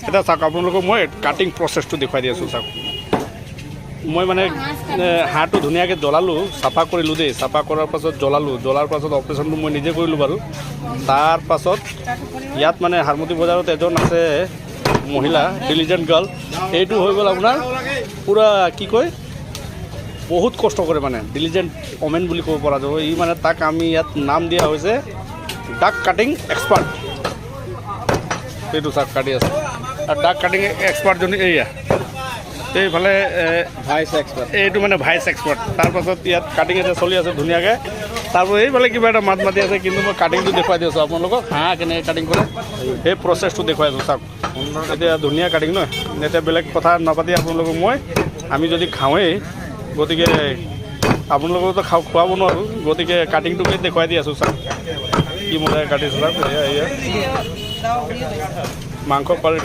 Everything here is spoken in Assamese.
এটা চাওক আপোনালোকক মই কাটিং প্ৰচেছটো দেখুৱাই দি আছোঁ চাওক মই মানে হাঁহটো ধুনীয়াকৈ জ্বলালোঁ চাফা কৰিলোঁ দেই চাফা কৰাৰ পাছত জ্বলাৰ পাছত অপাৰেশ্যনটো মই নিজে কৰিলোঁ বাৰু তাৰ পাছত ইয়াত মানে হাৰমতি বজাৰত এজন আছে মহিলা ডিলিজেণ্ট গাৰ্ল এইটো হৈ গ'ল আপোনাৰ পূৰা কি কয় বহুত কষ্ট কৰে মানে ডিলিজেণ্ট ওমেন বুলি ক'ব পৰা যাব ই মানে তাক আমি ইয়াত নাম দিয়া হৈছে ডাক কাটিং এক্সপাৰ্ট এইটো চাওক কাটি আছে আৰু ডাক কাটিং এক্সপাৰ্টজনী এয়া এইফালে ভাইস এক্সপাৰ্ট এইটো মানে ভাইচ এক্সপাৰ্ট তাৰপাছত ইয়াত কাটিং এটা চলি আছে ধুনীয়াকৈ তাৰপাছত এইফালে কিবা এটা মাত মাতি আছে কিন্তু মই কাটিংটো দেখুৱাই দি আছোঁ আপোনালোকক হাঁহ কেনেকৈ কাটিং কৰে সেই প্ৰচেছটো দেখুৱাই আছোঁ চাওক এতিয়া ধুনীয়া কাটিং নহয় এতিয়া বেলেগ কথা নাপাতি আপোনালোকক মই আমি যদি খাওঁৱেই গতিকে আপোনালোকতো খোৱাব নোৱাৰোঁ গতিকে কাটিংটোকে দেখুৱাই দি আছোঁ চাওক কি মজাকৈ কাটিছে চাওক এয়া মাংস কোৱালিটি